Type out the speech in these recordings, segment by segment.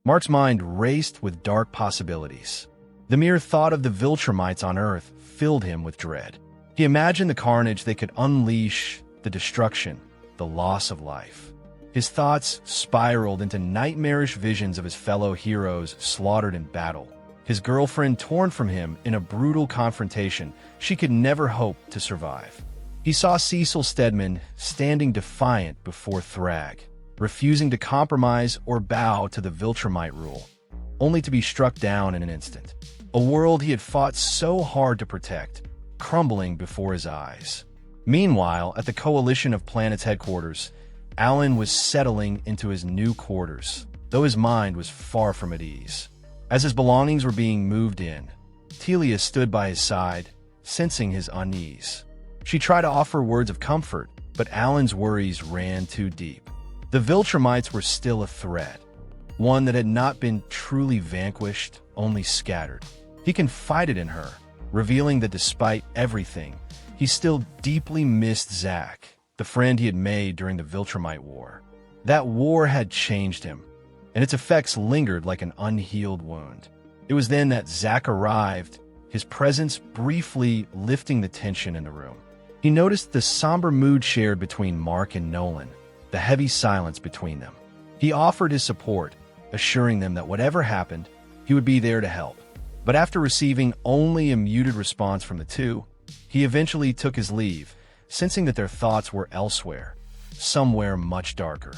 Mark's mind raced with dark possibilities. The mere thought of the Viltrumites on Earth filled him with dread. He imagined the carnage they could unleash, the destruction, the loss of life. His thoughts spiraled into nightmarish visions of his fellow heroes slaughtered in battle, his girlfriend torn from him in a brutal confrontation she could never hope to survive. He saw Cecil Stedman standing defiant before Thrag, refusing to compromise or bow to the Viltrumite rule, only to be struck down in an instant. A world he had fought so hard to protect, crumbling before his eyes. Meanwhile, at the Coalition of Planets headquarters, Alan was settling into his new quarters, though his mind was far from at ease. As his belongings were being moved in, Telia stood by his side, sensing his unease. She tried to offer words of comfort, but Alan's worries ran too deep. The Viltrumites were still a threat, one that had not been truly vanquished, only scattered. He confided in her, revealing that despite everything, he still deeply missed Zack, the friend he had made during the Viltrumite War. That war had changed him, and its effects lingered like an unhealed wound. It was then that Zack arrived, his presence briefly lifting the tension in the room. He noticed the somber mood shared between Mark and Nolan, the heavy silence between them. He offered his support, assuring them that whatever happened, he would be there to help. But after receiving only a muted response from the two, he eventually took his leave, sensing that their thoughts were elsewhere, somewhere much darker.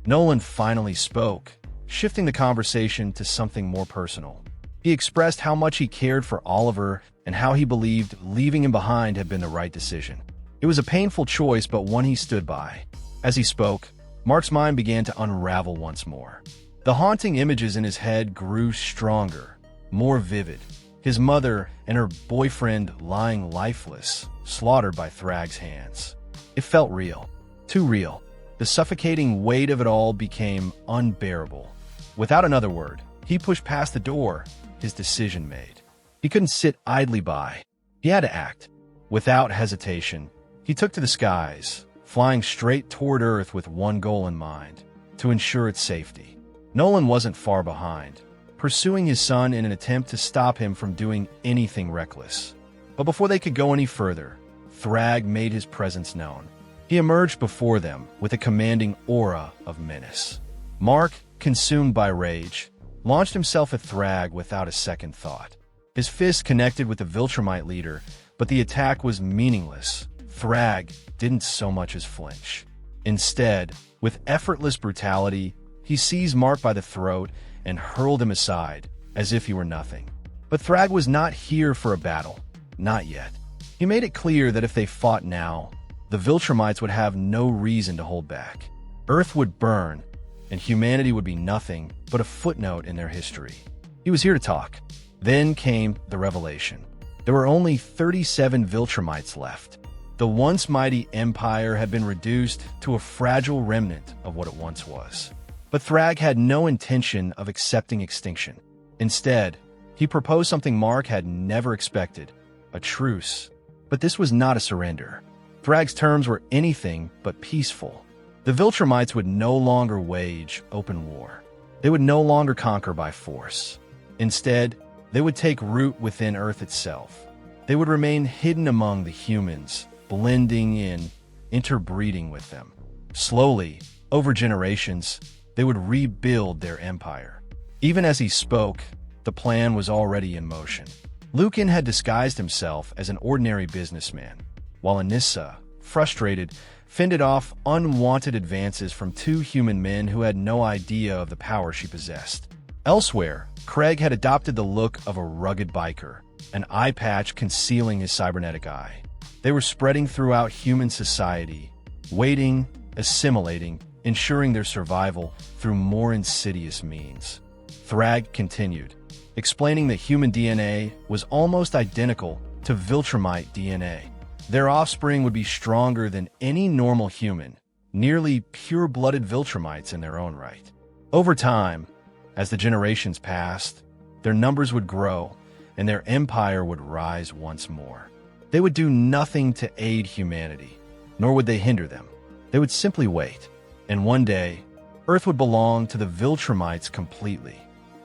Nolan finally spoke, shifting the conversation to something more personal. He expressed how much he cared for Oliver and how he believed leaving him behind had been the right decision. It was a painful choice, but one he stood by. As he spoke, Mark's mind began to unravel once more. The haunting images in his head grew stronger, more vivid. His mother and her boyfriend lying lifeless, slaughtered by Thrag's hands. It felt real, too real. The suffocating weight of it all became unbearable. Without another word, he pushed past the door, his decision made. He couldn't sit idly by. He had to act. Without hesitation, he took to the skies, flying straight toward Earth with one goal in mind: to ensure its safety. Nolan wasn't far behind, pursuing his son in an attempt to stop him from doing anything reckless. But before they could go any further, Thrag made his presence known. He emerged before them with a commanding aura of menace. Mark, consumed by rage, launched himself at Thrag without a second thought. His fist connected with the Viltrumite leader, but the attack was meaningless. Thrag didn't so much as flinch. Instead, with effortless brutality, he seized Mark by the throat and hurled him aside, as if he were nothing. But Thrag was not here for a battle. Not yet. He made it clear that if they fought now, the Viltrumites would have no reason to hold back. Earth would burn, and humanity would be nothing but a footnote in their history. He was here to talk. Then came the revelation. There were only 37 Viltrumites left. The once mighty empire had been reduced to a fragile remnant of what it once was. But Thrag had no intention of accepting extinction. Instead, he proposed something Mark had never expected: a truce. But this was not a surrender. Thrag's terms were anything but peaceful. The Viltrumites would no longer wage open war. They would no longer conquer by force. Instead, they would take root within Earth itself. They would remain hidden among the humans, blending in, interbreeding with them. Slowly, over generations, they would rebuild their empire. Even as he spoke, the plan was already in motion. Lucan had disguised himself as an ordinary businessman, while Anissa, frustrated, fended off unwanted advances from two human men who had no idea of the power she possessed. Elsewhere, Craig had adopted the look of a rugged biker, an eye patch concealing his cybernetic eye. They were spreading throughout human society, waiting, assimilating, ensuring their survival through more insidious means. Thrag continued, explaining that human DNA was almost identical to Viltrumite DNA. Their offspring would be stronger than any normal human, nearly pure-blooded Viltrumites in their own right. Over time, as the generations passed, their numbers would grow, and their empire would rise once more. They would do nothing to aid humanity, nor would they hinder them. They would simply wait, and one day, Earth would belong to the Viltrumites completely.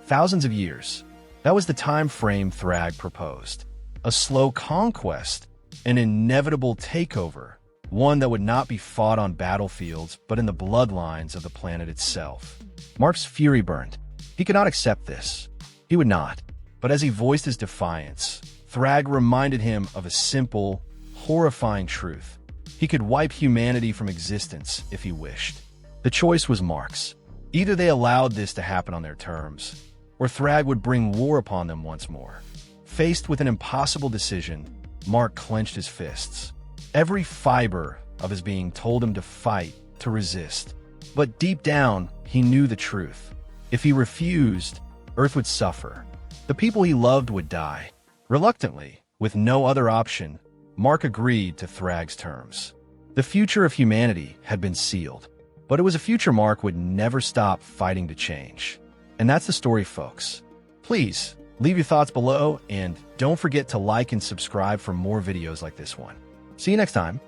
Thousands of years. That was the time frame Thrag proposed. A slow conquest, an inevitable takeover, one that would not be fought on battlefields but in the bloodlines of the planet itself. Mark's fury burned. He could not accept this. He would not. But as he voiced his defiance, Thrag reminded him of a simple, horrifying truth. He could wipe humanity from existence if he wished. The choice was Mark's. Either they allowed this to happen on their terms, or Thrag would bring war upon them once more. Faced with an impossible decision, Mark clenched his fists. Every fiber of his being told him to fight, to resist. But deep down, he knew the truth. If he refused, Earth would suffer. The people he loved would die. Reluctantly, with no other option, Mark agreed to Thrag's terms. The future of humanity had been sealed, but it was a future Mark would never stop fighting to change. And that's the story, folks. Please, leave your thoughts below, and don't forget to like and subscribe for more videos like this one. See you next time.